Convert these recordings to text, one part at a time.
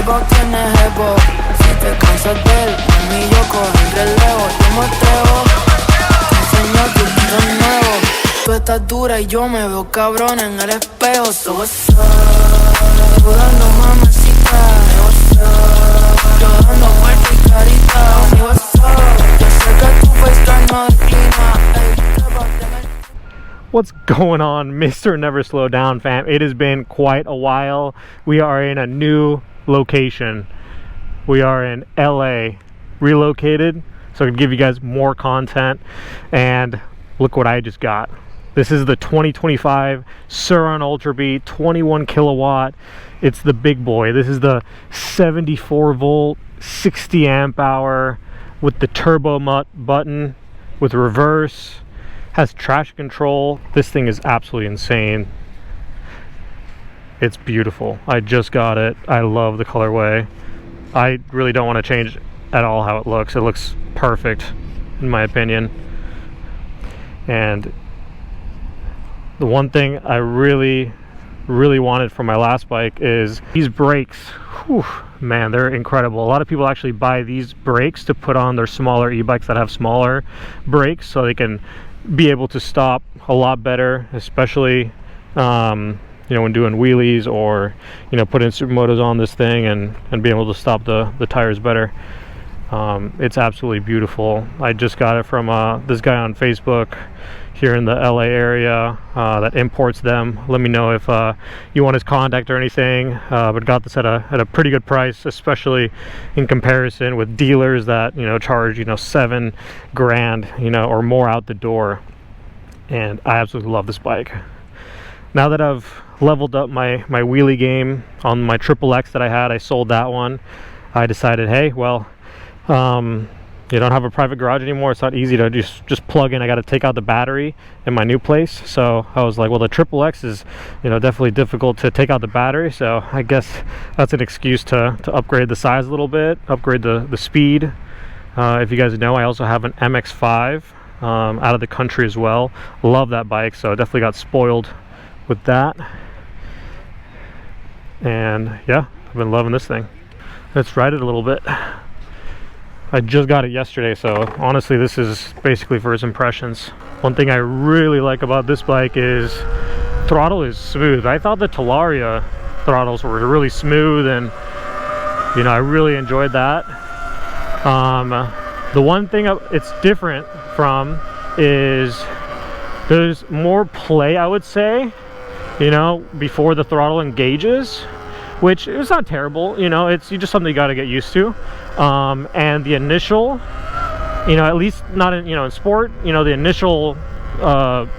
tiempo tienes ego. Si te cansas de él, mami, yo cojo el relevo. Yo me atrevo, te enseño tu tiro nuevo. Tú estás dura y yo me veo cabrón en el espejo. So what's up, dando mamacita. Yo dando vuelta y carita. What's up, yo sé que tu face no declina. What's going on, Mr. Neverslowdown fam? It has been quite a while. We are in a new location. We are in LA, relocated, so I can give you guys more content. And look what I just got. This is the 2025 Surron Ultra Beat, 21 kilowatt. It's the big boy. This is the 74 volt, 60 amp hour with the turbo button, with reverse. Has traction control. This thing is absolutely insane. It's beautiful. I just got it. I love the colorway. I really don't want to change at all how it looks. It looks perfect in my opinion. And the one thing I really wanted from my last bike is these brakes. Whew, man, they're incredible. A lot of people actually buy these brakes to put on their smaller e-bikes that have smaller brakes so they can be able to stop a lot better, especially you know, when doing wheelies, or you know, putting supermotos on this thing and be able to stop the tires better. It's absolutely beautiful. I just got it from this guy on Facebook here in the LA area that imports them. Let me know if you want his contact or anything, but got this at a pretty good price, especially in comparison with dealers that, you know, charge, you know, $7 grand, you know, or more out the door. And I absolutely love this bike. Now that I've leveled up my wheelie game on my XXX that I had, I sold that one. I decided, hey, well, you don't have a private garage anymore. It's not easy to just plug in. I got to take out the battery in my new place. So I was like, well, the XXX is, you know, definitely difficult to take out the battery. So I guess that's an excuse to upgrade the size a little bit, upgrade the speed. If you guys know, I also have an MX-5 out of the country as well. Love that bike, so definitely got spoiled with that. And yeah, I've been loving this thing. Let's ride it a little bit. I just got it yesterday, so honestly this is basically first impressions. One thing I really like about this bike is throttle is smooth. I thought the Talaria throttles were really smooth, and you know, I really enjoyed that. The one thing it's different from is there's more play, I would say, you know, before the throttle engages, which is not terrible, you know, it's just something you got to get used to. And the initial, you know, at least not in, you know, in sport, you know, the initial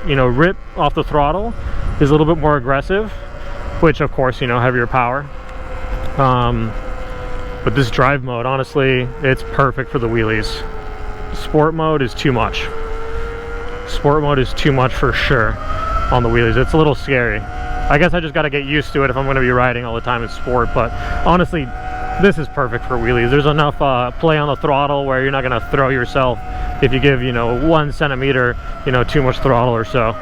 you know, rip off the throttle is a little bit more aggressive, which of course, you know, heavier power. But this drive mode, honestly, it's perfect for the wheelies. Sport mode is too much. Sport mode is too much for sure on the wheelies. It's a little scary. I guess I just got to get used to it if I'm going to be riding all the time in sport. But honestly, this is perfect for wheelies. There's enough play on the throttle where you're not going to throw yourself if you give, you know, 1 centimeter, you know, too much throttle or so.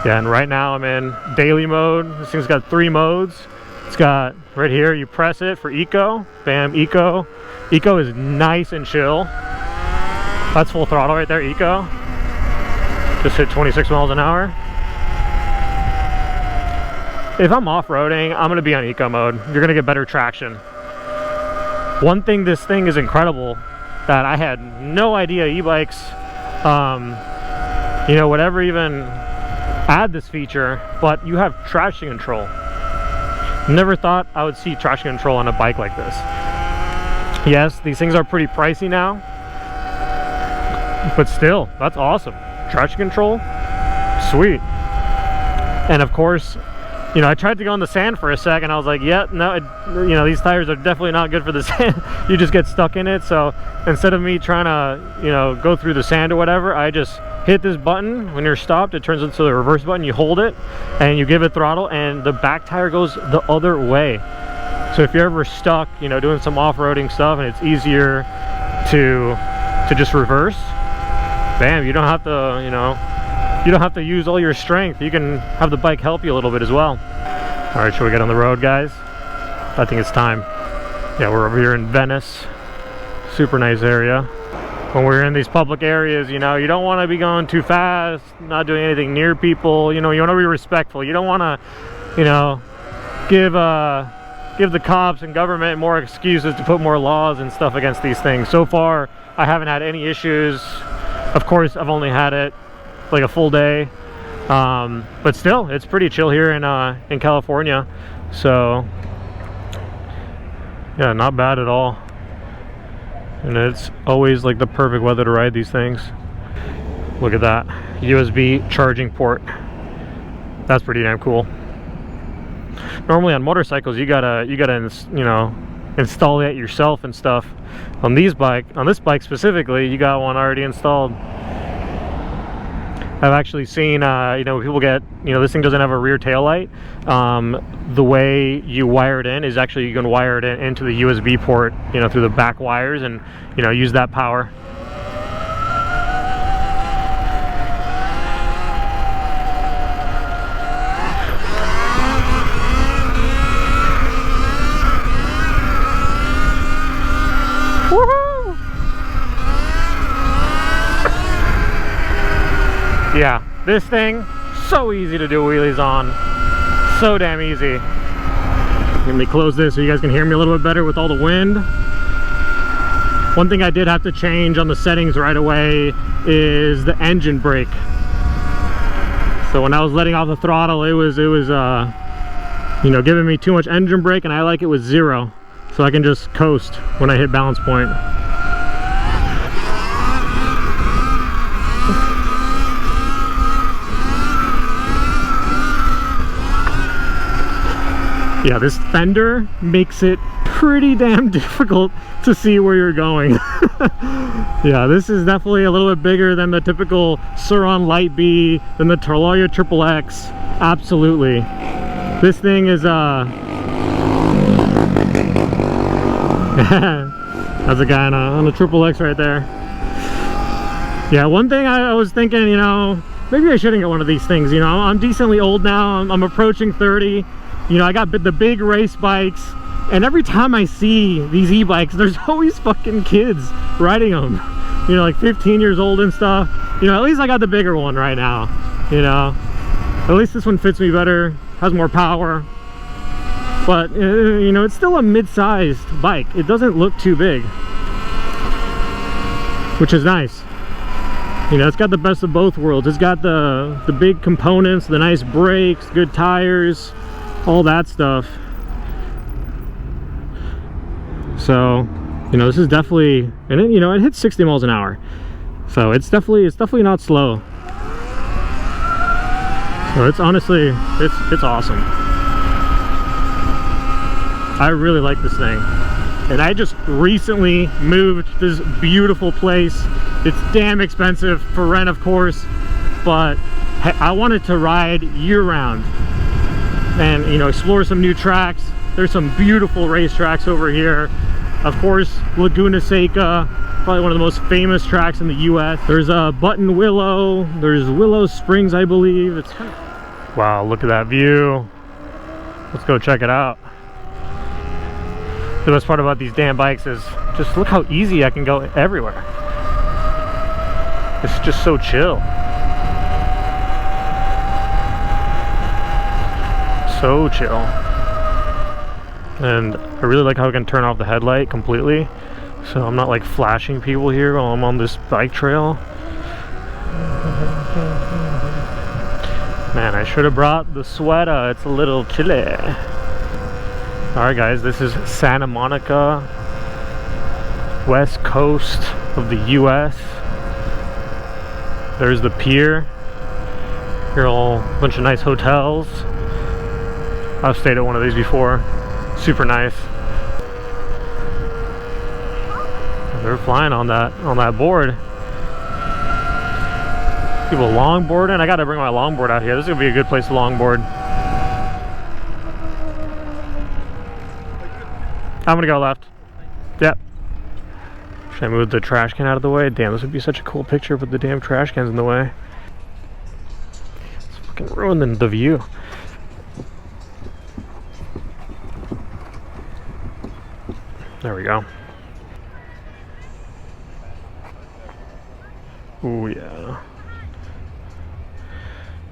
Yeah, and right now I'm in daily mode. This thing's got 3 modes. It's got right here, you press it for eco. Bam, eco. Eco is nice and chill. That's full throttle right there, eco. Just hit 26 miles an hour. If I'm off-roading, I'm gonna be on eco mode. You're gonna get better traction. One thing, this thing is incredible that I had no idea e-bikes, you know, would ever even add this feature, but you have traction control. Never thought I would see traction control on a bike like this. Yes, these things are pretty pricey now, but still, that's awesome. Traction control, sweet. And of course, you know, I tried to go on the sand for a second. I was like, yeah, no, you know, these tires are definitely not good for the sand. You just get stuck in it. So instead of me trying to, you know, go through the sand or whatever, I just hit this button. When you're stopped, it turns into the reverse button. You hold it and you give it throttle, and the back tire goes the other way. So if you're ever stuck, you know, doing some off-roading stuff and it's easier to just reverse, bam, you don't have to, you know, you don't have to use all your strength. You can have the bike help you a little bit as well. All right, should we get on the road, guys? I think it's time. Yeah, we're over here in Venice. Super nice area. When we're in these public areas, you know, you don't want to be going too fast, not doing anything near people. You know, you want to be respectful. You don't want to, you know, give the cops and government more excuses to put more laws and stuff against these things. So far, I haven't had any issues. Of course, I've only had it like a full day, but still, it's pretty chill here in California. So, yeah, not bad at all. And it's always like the perfect weather to ride these things. Look at that USB charging port. That's pretty damn cool. Normally on motorcycles, you gotta you know, install it yourself and stuff. On this bike specifically, you got one already installed. I've actually seen, you know, people get, you know, this thing doesn't have a rear tail light. The way you wire it in is actually you can wire it into the USB port, you know, through the back wires, and, you know, use that power. Yeah, this thing, so easy to do wheelies on. So damn easy. Let me close this so you guys can hear me a little bit better with all the wind. One thing I did have to change on the settings right away is the engine brake. So when I was letting off the throttle, it was you know, giving me too much engine brake, and I like it with 0. So I can just coast when I hit balance point. Yeah, this fender makes it pretty damn difficult to see where you're going. Yeah, this is definitely a little bit bigger than the typical Surron Light B, than the Taloya XXX. Absolutely. This thing is, that's a guy on a XXX right there. Yeah, one thing I was thinking, you know, maybe I shouldn't get one of these things. You know, I'm decently old now. I'm approaching 30. You know, I got the big race bikes, and every time I see these e-bikes, there's always fucking kids riding them. You know, like 15 years old and stuff. You know, at least I got the bigger one right now. You know, at least this one fits me better, has more power. But, you know, it's still a mid-sized bike. It doesn't look too big, which is nice. You know, it's got the best of both worlds. It's got the big components, the nice brakes, good tires, all that stuff. So, you know, this is definitely, and it, you know, it hits 60 miles an hour. So it's definitely not slow. So it's honestly, it's awesome. I really like this thing. And I just recently moved to this beautiful place. It's damn expensive for rent, of course, but hey, I wanted to ride year-round and, you know, explore some new tracks. There's some beautiful racetracks over here. Of course, Laguna Seca, probably one of the most famous tracks in the US. There's Button Willow, there's Willow Springs, I believe. It's kind of... Wow, look at that view. Let's go check it out. The best part about these damn bikes is just look how easy I can go everywhere. It's just so chill. So chill. And I really like how I can turn off the headlight completely, so I'm not like flashing people here while I'm on this bike trail. Man, I should have brought the sweater. It's a little chilly. Alright guys, this is Santa Monica, west coast of the US. There's the pier. Here are a bunch of nice hotels. I've stayed at one of these before. Super nice. They're flying on that board. People longboarding. I gotta bring my longboard out here. This is gonna be a good place to longboard. I'm gonna go left. Yep. Should I move the trash can out of the way? Damn, this would be such a cool picture with the damn trash cans in the way. It's fucking ruining the view. There we go. Oh yeah.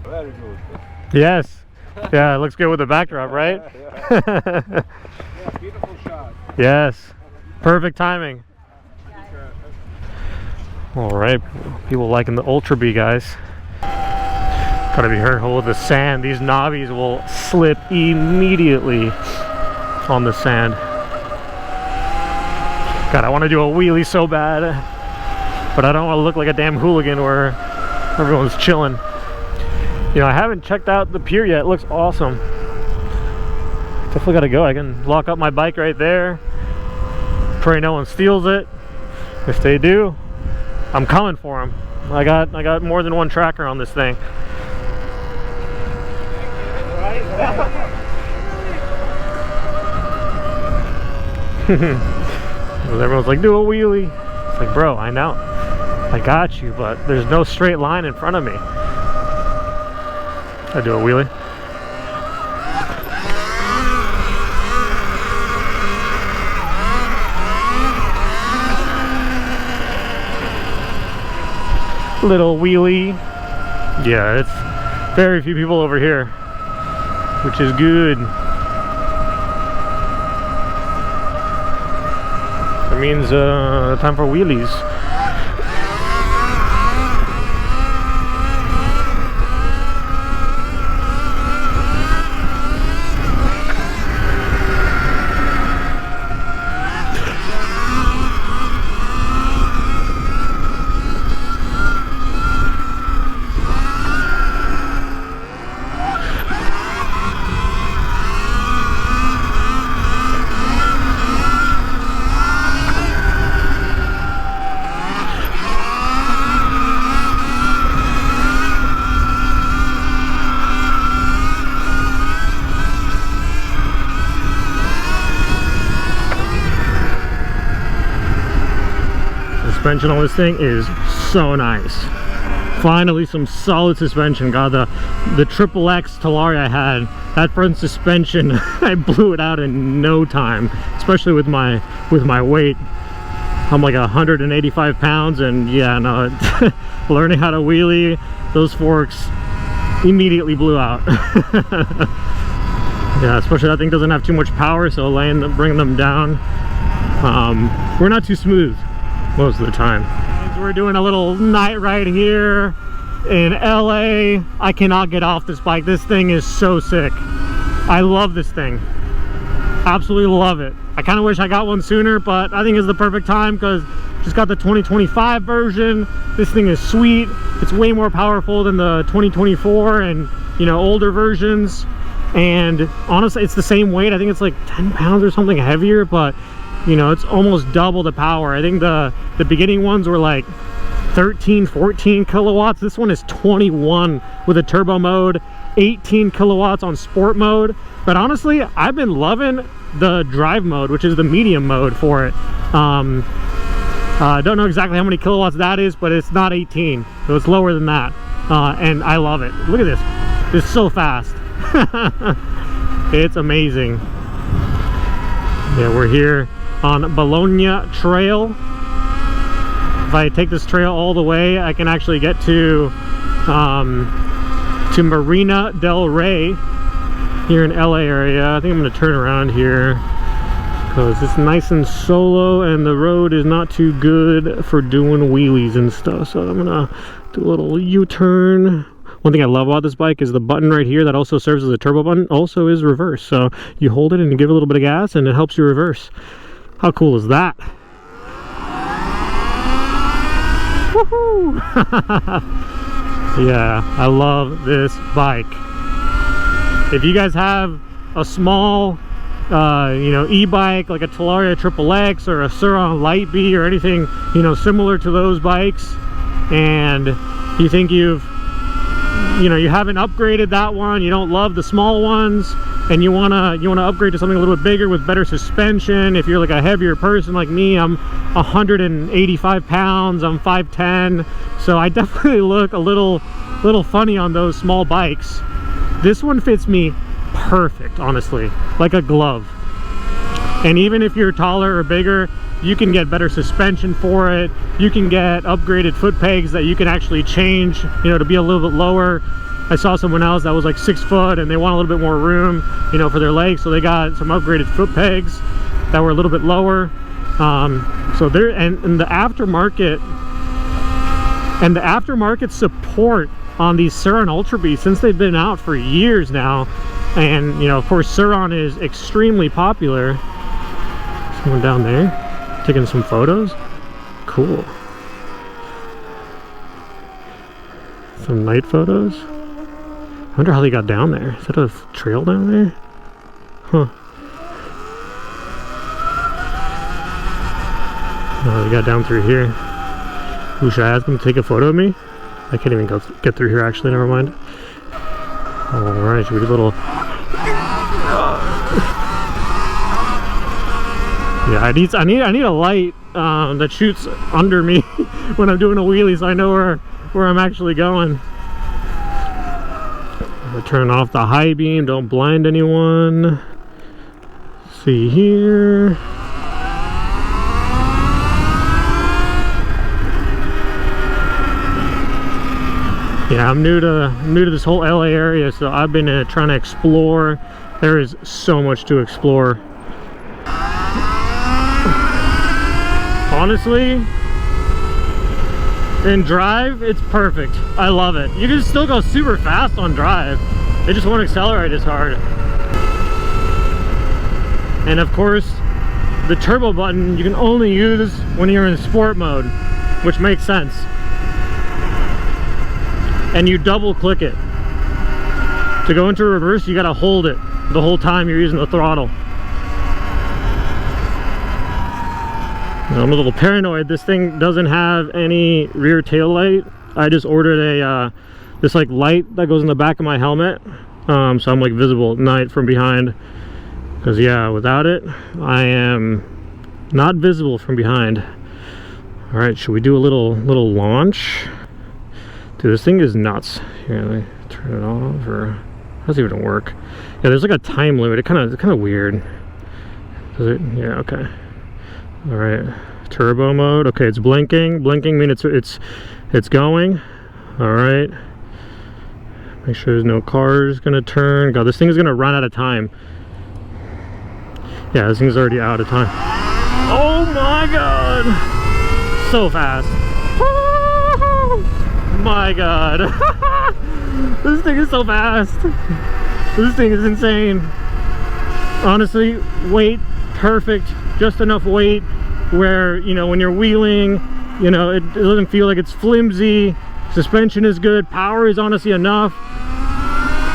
Very good. Yes. Yeah, it looks good with the backdrop, right? Yeah, beautiful shot. Yes. Perfect timing. All right, people liking the Ultra B, guys. Gotta be careful with the sand. These knobbies will slip immediately on the sand. God, I want to do a wheelie so bad, but I don't want to look like a damn hooligan where everyone's chilling. You know, I haven't checked out the pier yet. It looks awesome. Definitely gotta go. I can lock up my bike right there. Pray no one steals it. If they do, I'm coming for them. I got more than one tracker on this thing. Everyone's like, do a wheelie. It's like, bro, I know, I got you, but there's no straight line in front of me. I do a wheelie. Little wheelie. Yeah, it's very few people over here, which is good. That means time for wheelies. Suspension on this thing is so nice. Finally some solid suspension. God, the triple X Talaria I had, that front suspension, I blew it out in no time, especially with my weight. I'm like 185 pounds, and yeah, no, learning how to wheelie, those forks immediately blew out. Yeah, especially that thing doesn't have too much power, so bringing them down, we're not too smooth most of the time. We're doing a little night ride here in LA. I cannot get off this bike. This thing is so sick. I love this thing. Absolutely love it. I kind of wish I got one sooner, but I think it's the perfect time because just got the 2025 version. This thing is sweet. It's way more powerful than the 2024 and, you know, older versions. And honestly, it's the same weight. I think it's like 10 pounds or something heavier, but you know, it's almost double the power. I think the beginning ones were like 13, 14 kilowatts. This one is 21 with a turbo mode, 18 kilowatts on sport mode. But honestly, I've been loving the drive mode, which is the medium mode for it. I don't know exactly how many kilowatts that is, but it's not 18, so it's lower than that. And I love it. Look at this. It's so fast. It's amazing. Yeah, we're here on Bologna Trail. If I take this trail all the way, I can actually get to Marina del Rey here in LA area. I think I'm going to turn around here because it's nice and solo and the road is not too good for doing wheelies and stuff. So I'm going to do a little U-turn. One thing I love about this bike is the button right here that also serves as a turbo button also is reverse. So you hold it and you give it a little bit of gas and it helps you reverse. How cool is that? Woohoo! Yeah, I love this bike. If you guys have a small, you know, e-bike like a Talaria XXX or a Surron Light B or anything, you know, similar to those bikes, and you think you haven't upgraded that one, you don't love the small ones, and you wanna upgrade to something a little bit bigger with better suspension. If you're like a heavier person like me, I'm 185 pounds, I'm 5'10", so I definitely look a little funny on those small bikes. This one fits me perfect, honestly, like a glove. And even if you're taller or bigger, you can get better suspension for it. You can get upgraded foot pegs that you can actually change, you know, to be a little bit lower. I saw someone else that was like 6 foot and they want a little bit more room, you know, for their legs, so they got some upgraded foot pegs that were a little bit lower. So there, and the aftermarket support on these Surron Ultra Beasts, since they've been out for years now, and you know, of course, Surron is extremely popular. Someone down there taking some photos. Cool. Some night photos. I wonder how they got down there. Is that a trail down there? Huh. Oh, they got down through here. Ooh, should I ask them to take a photo of me? I can't even get through here, actually. Never mind. Alright, should we do a little... Yeah, I need a light that shoots under me when I'm doing a wheelie, so I know where I'm actually going. I'll turn off the high beam, don't blind anyone. Let's see here. Yeah, I'm new to this whole LA area, so I've been trying to explore. There is so much to explore. Honestly, in drive, it's perfect. I love it. You can still go super fast on drive. They just won't accelerate as hard. And of course, the turbo button you can only use when you're in sport mode, which makes sense. And you double click it. To go into reverse, you gotta hold it the whole time you're using the throttle. I'm a little paranoid. This thing doesn't have any rear tail light. I just ordered a this like light that goes in the back of my helmet, so I'm like visible at night from behind. Because yeah, without it, I am not visible from behind. All right, should we do a little launch? Dude, this thing is nuts. Here, let me turn it off, or how does it even work? Yeah, there's like a time limit. It's kind of weird. Does it? Yeah, okay. All right, turbo mode. Okay, it's blinking. Blinking means it's going. All right. Make sure there's no cars gonna turn. God, this thing is gonna run out of time. Yeah, this thing's already out of time. Oh my God! So fast. My God. This thing is so fast. This thing is insane. Honestly, weight perfect. Just enough weight where, you know, when you're wheeling, you know, it doesn't feel like it's flimsy. Suspension is good. Power is honestly enough.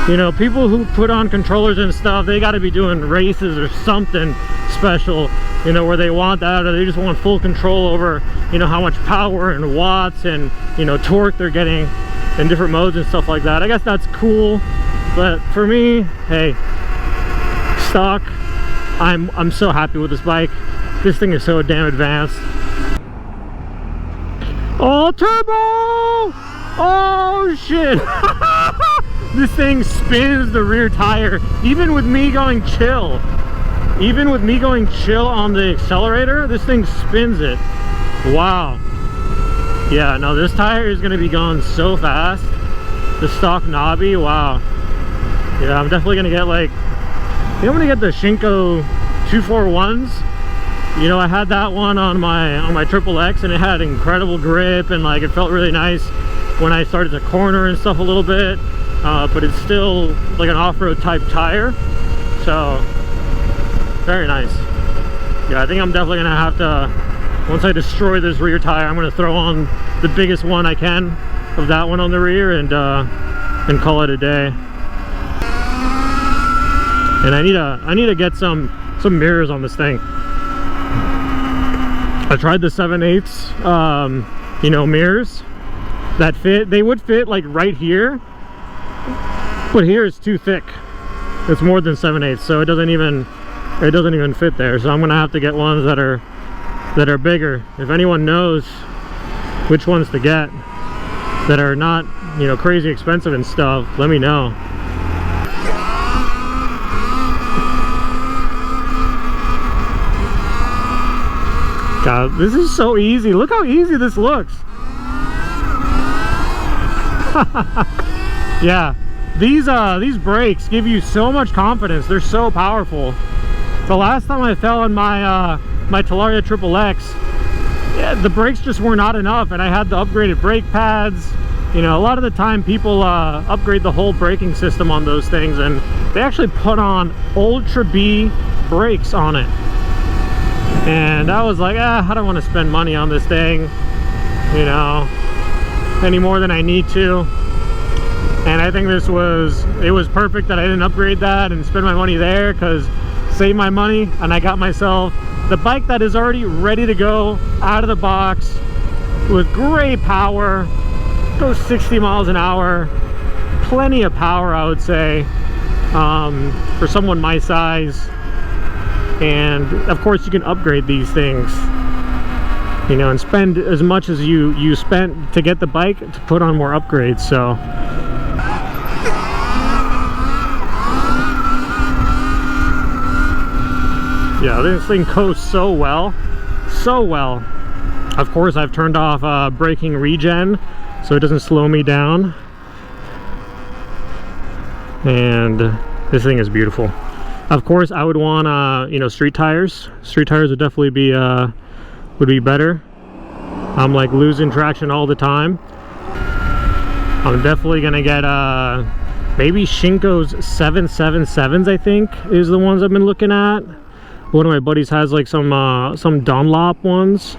You know, people who put on controllers and stuff, they got to be doing races or something special, you know, where they want that, or they just want full control over, you know, how much power and watts and, you know, torque they're getting in different modes and stuff like that. I guess that's cool, but for me, hey, stock. I'm so happy with this bike. This thing is so damn advanced. Oh, turbo! Oh shit! This thing spins the rear tire, even with me going chill. Even with me going chill on the accelerator, this thing spins it. Wow. Yeah, no, this tire is gonna be going so fast. The stock knobby, wow. Yeah, I'm definitely gonna get like, I think I'm gonna get the Shinko 241s. You know, I had that one on my Triple X, and it had incredible grip, and like it felt really nice when I started to corner and stuff a little bit. But it's still like an off-road type tire, so very nice. Yeah, I think I'm definitely gonna have to, once I destroy this rear tire, I'm gonna throw on the biggest one I can of that one on the rear and call it a day. And I need to get some mirrors on this thing. I tried the 7/8 you know, mirrors that fit. They would fit like right here, but here it's too thick. It's more than 7/8, so it doesn't even fit there. So I'm gonna have to get ones that are bigger. If anyone knows which ones to get that are not, you know, crazy expensive and stuff, let me know. This is so easy. Look how easy this looks. Yeah, these brakes give you so much confidence. They're so powerful. The last time I fell on my my Talaria XXX, yeah, the brakes just were not enough, and I had the upgraded brake pads. You know, a lot of the time people upgrade the whole braking system on those things, and they actually put on Ultra B brakes on it. And I was like, I don't want to spend money on this thing, you know, any more than I need to. And I think it was perfect that I didn't upgrade that and spend my money there, because save my money, and I got myself the bike that is already ready to go out of the box with great power. Goes 60 miles an hour, plenty of power, I would say, for someone my size. And of course you can upgrade these things, you know, and spend as much as you spent to get the bike to put on more upgrades. So yeah, this thing coasts so well, so well. Of course I've turned off braking regen, so it doesn't slow me down. And this thing is beautiful. Of course I would want you know, street tires. Street tires would definitely be better. I'm like losing traction all the time. I'm definitely gonna get maybe Shinko's 777s, I think is the ones I've been looking at. One of my buddies has like some Dunlop ones.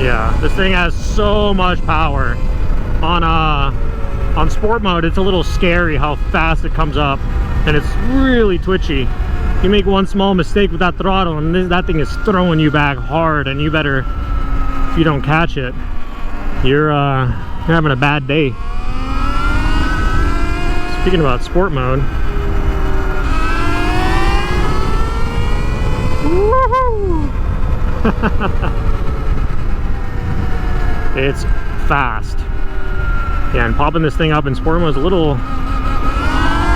Yeah, this thing has so much power. On sport mode, it's a little scary how fast it comes up, and it's really twitchy. You make one small mistake with that throttle, and that thing is throwing you back hard, and you better, if you don't catch it, you're having a bad day. Speaking about sport mode, it's fast. Yeah, and popping this thing up in sport mode is a little,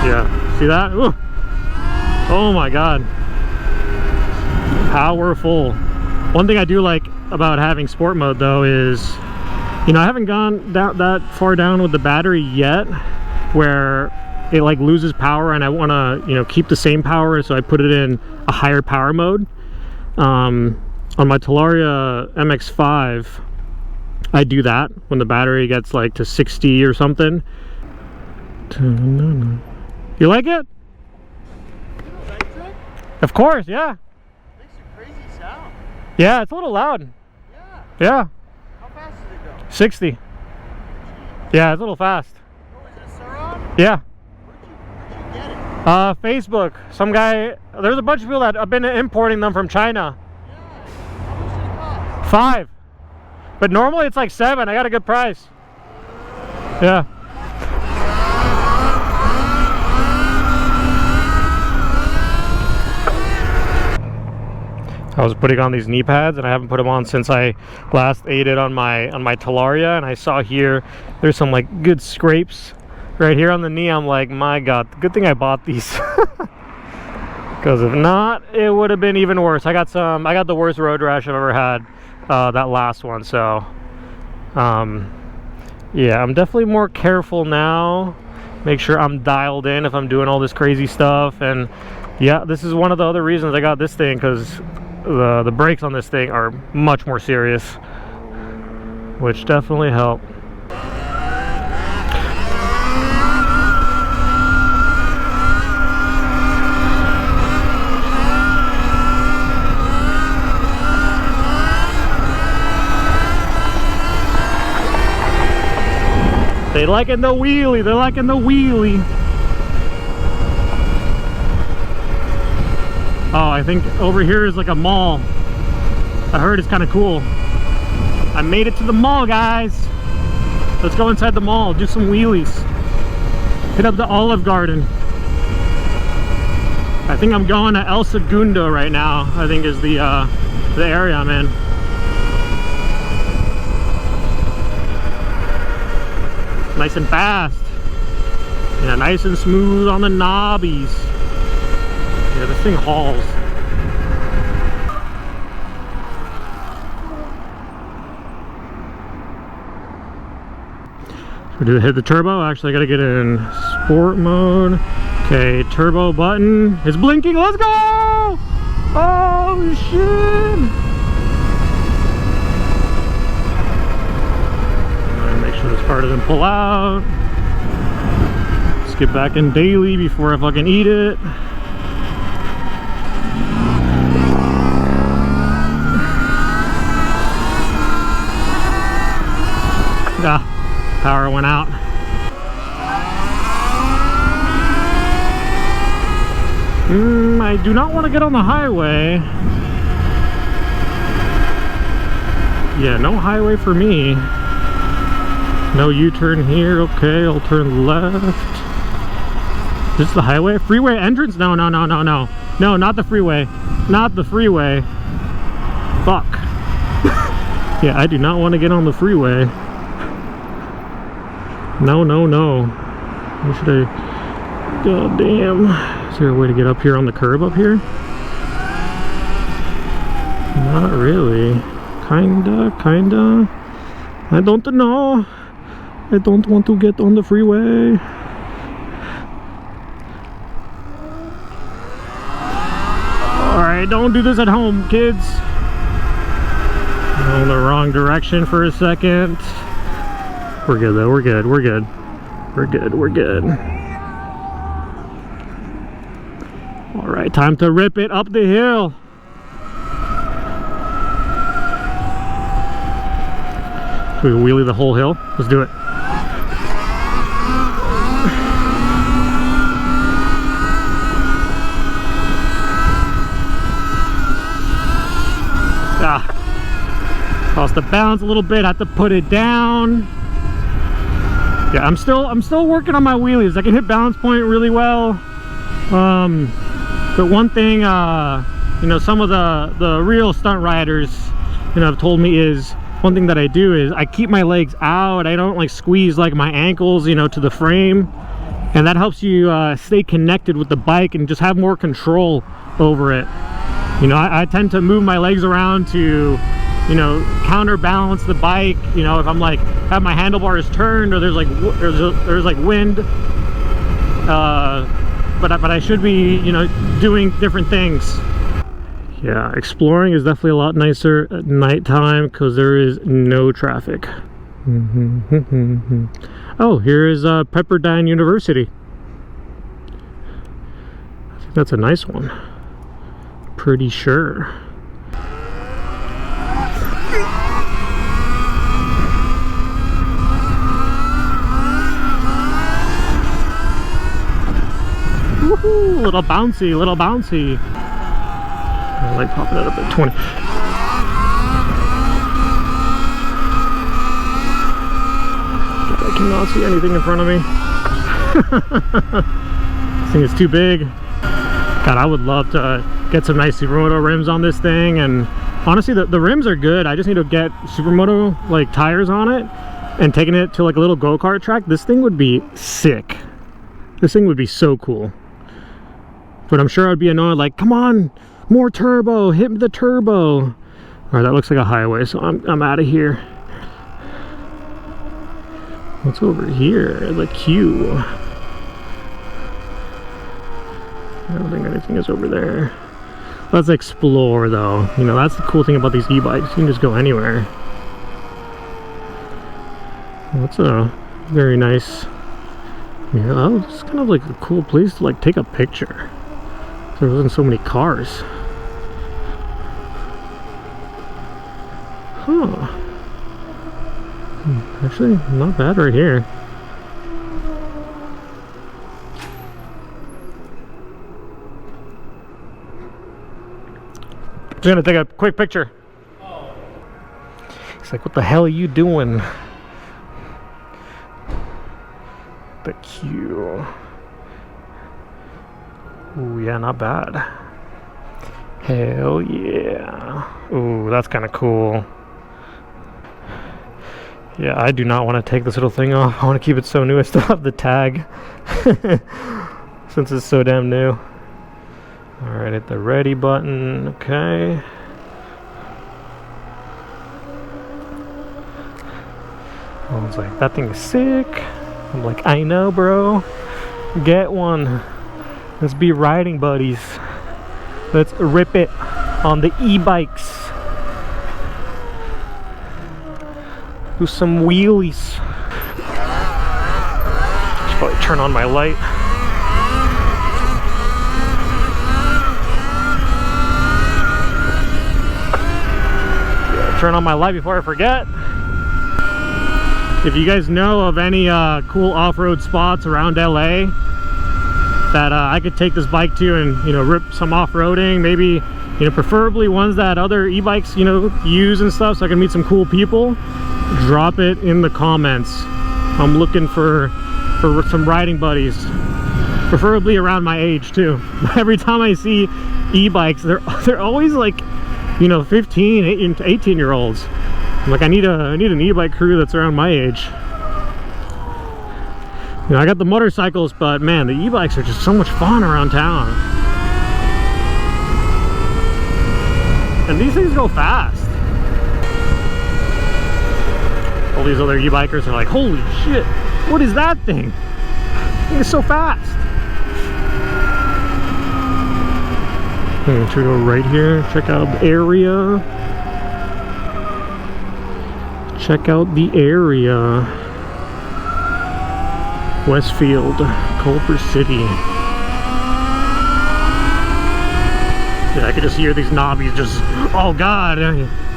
yeah, see that? Ooh. Oh my god, powerful. One thing I do like about having sport mode though is, you know, I haven't gone that far down with the battery yet where it like loses power, and I want to, you know, keep the same power, so I put it in a higher power mode. On my Talaria MX5, I do that when the battery gets like to 60 or something. You like it? Of course, yeah. Makes a crazy sound. Yeah, it's a little loud. Yeah. Yeah. How fast does it go? 60. Yeah, it's a little fast. Oh, is it a Surron? Yeah. Where'd you get it? Facebook. Some guy, there's a bunch of people that have been importing them from China. Yeah. How much did it cost? 5. But normally it's like 7. I got a good price. Yeah. I was putting on these knee pads, and I haven't put them on since I last ate it on my Talaria, and I saw here there's some like good scrapes right here on the knee. I'm like, my god, good thing I bought these. Because if not, it would have been even worse. I got the worst road rash I've ever had, that last one. So yeah, I'm definitely more careful now. Make sure I'm dialed in if I'm doing all this crazy stuff. And yeah, this is one of the other reasons I got this thing, because the brakes on this thing are much more serious, which definitely help. They liking the wheelie, they're liking the wheelie. Oh, I think over here is like a mall. I heard it's kind of cool. I made it to the mall, guys. Let's go inside the mall, do some wheelies. Hit up the Olive Garden. I think I'm going to El Segundo right now, I think is the area I'm in. nice and fast. Yeah, nice and smooth on the knobbies. Yeah, this thing hauls. So do I hit the turbo? Actually, I gotta get in sport mode. Okay, turbo button. It's blinking. Let's go! Oh, shit! Make sure this car doesn't pull out. Let's get back in daily before I fucking eat it. Ah, power went out. I do not want to get on the highway. Yeah, no highway for me. No U-turn here. Okay, I'll turn left. This is the highway? Freeway entrance? No, no, no, no, no. No, not the freeway. Not the freeway. Fuck. Yeah, I do not want to get on the freeway. No, no, no. Where should I... God damn. Is there a way to get up here on the curb up here? Not really. Kinda. I don't know. I don't want to get on the freeway. Alright, don't do this at home, kids. Going the wrong direction for a second. We're good though, we're good. We're good. Alright, time to rip it up the hill. Should we wheelie the whole hill? Let's do it. Lost the balance a little bit, had to put it down. Yeah, I'm still working on my wheelies. I can hit balance point really well. But one thing, you know, some of the real stunt riders, you know, have told me is one thing that I do is I keep my legs out. I don't like squeeze like my ankles, you know, to the frame, and that helps you stay connected with the bike and just have more control over it. You know, I tend to move my legs around to, you know, counterbalance the bike. You know, if I'm like have my handlebars turned or there's like wind, but I should be, you know, doing different things. Yeah, exploring is definitely a lot nicer at nighttime because there is no traffic. Oh, here is Pepperdine University. I think that's a nice one. Pretty sure. Woohoo! Little bouncy, little bouncy. I like popping it up at 20. I cannot see anything in front of me. This thing is too big. God, I would love to get some nice Supermoto rims on this thing, and honestly the rims are good. I just need to get Supermoto like tires on it and taking it to like a little go-kart track. This thing would be sick. This thing would be so cool. But I'm sure I'd be annoyed, like, come on, more turbo, hit the turbo. All right, that looks like a highway, so I'm out of here. What's over here? The queue. I don't think anything is over there. Let's explore though. You know, that's the cool thing about these e-bikes. You can just go anywhere. That's a very nice, yeah, that was kind of like a cool place to like take a picture. There wasn't so many cars. Huh. Actually, not bad right here. Just gonna take a quick picture. It's like, what the hell are you doing? The queue. Ooh, yeah, not bad. Hell yeah. Ooh, that's kind of cool. Yeah, I do not want to take this little thing off. I want to keep it so new. I still have the tag since it's so damn new. Alright, hit the ready button. Okay. One's like, that thing is sick. I'm like, I know, bro. Get one. Let's be riding buddies. Let's rip it on the e-bikes. Do some wheelies. Should probably turn on my light. Yeah, turn on my light before I forget. If you guys know of any cool off-road spots around LA that I could take this bike to and, you know, rip some off-roading, maybe, you know, preferably ones that other e-bikes, you know, use and stuff, so I can meet some cool people, drop it in the comments. I'm looking for some riding buddies, preferably around my age too. Every time I see e-bikes, they're always like, you know, 15, 18 year olds. I'm like, I need an e-bike crew that's around my age. You know, I got the motorcycles, but man, the e-bikes are just so much fun around town. And these things go fast. All these other e-bikers are like, holy shit, what is that thing? It's so fast. Should we go right here? Check out the area. Check out the area. Westfield, Culver City. Yeah, I could just hear these knobbies just, oh god,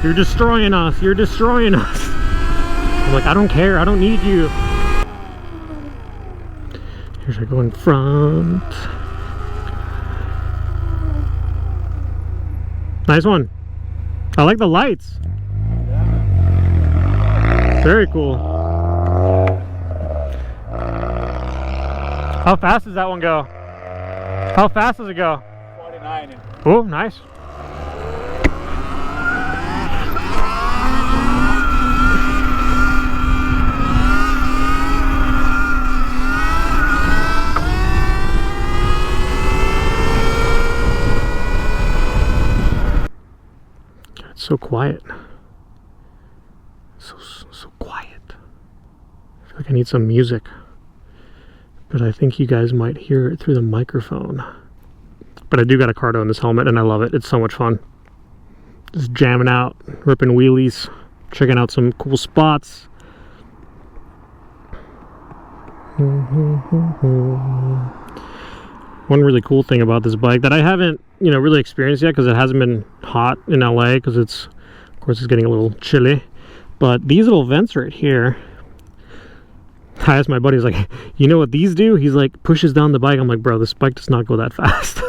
you're destroying us, you're destroying us. I'm like, I don't care, I don't need you. Here's I go in front. Nice one. I like the lights. Very cool. How fast does that one go? How fast does it go? 49. Oh, nice. God, it's so quiet. So quiet. I feel like I need some music. But I think you guys might hear it through the microphone. But I do got a Cardo in this helmet and I love it. It's so much fun. Just jamming out, ripping wheelies, checking out some cool spots. One really cool thing about this bike that I haven't, you know, really experienced yet because it hasn't been hot in LA because it's, of course, it's getting a little chilly. But these little vents right here, I asked my buddy, he's like, you know what these do? He's like, pushes down the bike. I'm like, bro, this bike does not go that fast.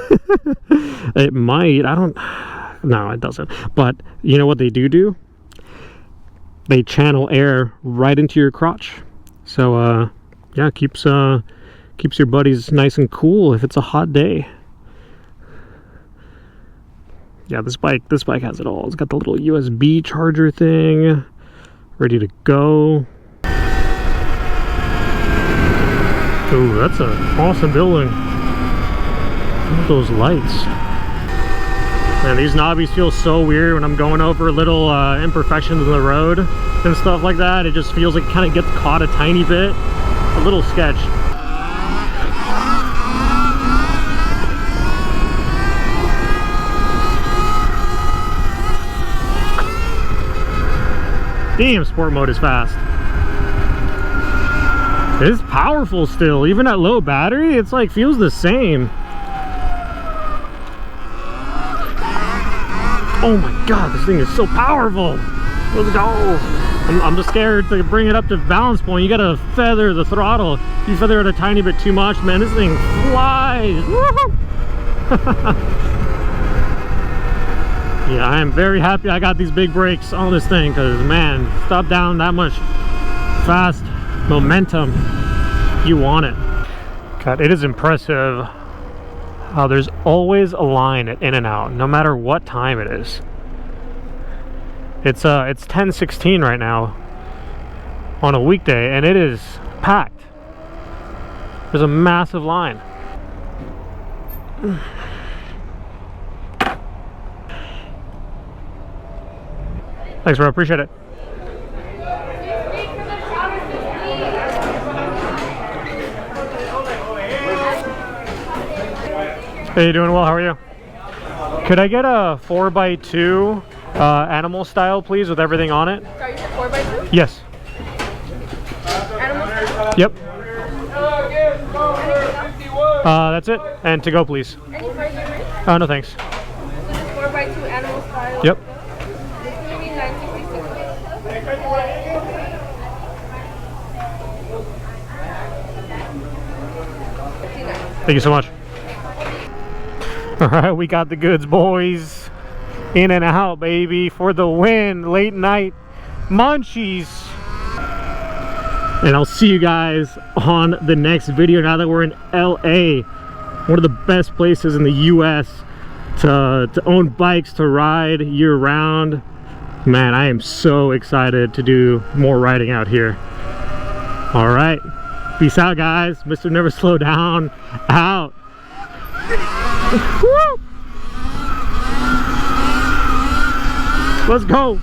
It might, no, it doesn't. But you know what they do? They channel air right into your crotch. So, yeah, keeps your buddies nice and cool if it's a hot day. Yeah, this bike has it all. It's got the little USB charger thing, ready to go. Ooh, that's an awesome building. Look at those lights. Man, these knobbies feel so weird when I'm going over little imperfections in the road and stuff like that. It just feels like it kind of gets caught a tiny bit. A little sketch. Damn, sport mode is fast. It's powerful still, even at low battery, it's like feels the same. Oh my god, this thing is so powerful. Let's go. I'm just scared to bring it up to balance point. You gotta feather the throttle. If you feather it a tiny bit too much, man, this thing flies. Yeah, I am very happy I got these big brakes on this thing because, man, stop down that much fast momentum, you want it. God, it is impressive how there's always a line at In-N-Out, no matter what time it is. It's 10:16 right now, on a weekday, and it is packed. There's a massive line. Thanks, bro. Appreciate it. Hey, you doing well? How are you? Could I get a 4x2 animal style, please, with everything on it? Sorry, you said 4x2? Yes. Animal style? Yep. That's it. And to go, please. Any price you read? No thanks. So just 4x2 animal style? Yep. This is going to be $9.66. Thank you so much. Alright, we got the goods, boys. In and out, baby, for the win. Late night munchies. And I'll see you guys on the next video now that we're in LA. One of the best places in the US to own bikes, to ride year round. Man, I am so excited to do more riding out here. Alright, peace out, guys. Mr.NeverSlowDown out. Woo! Let's go.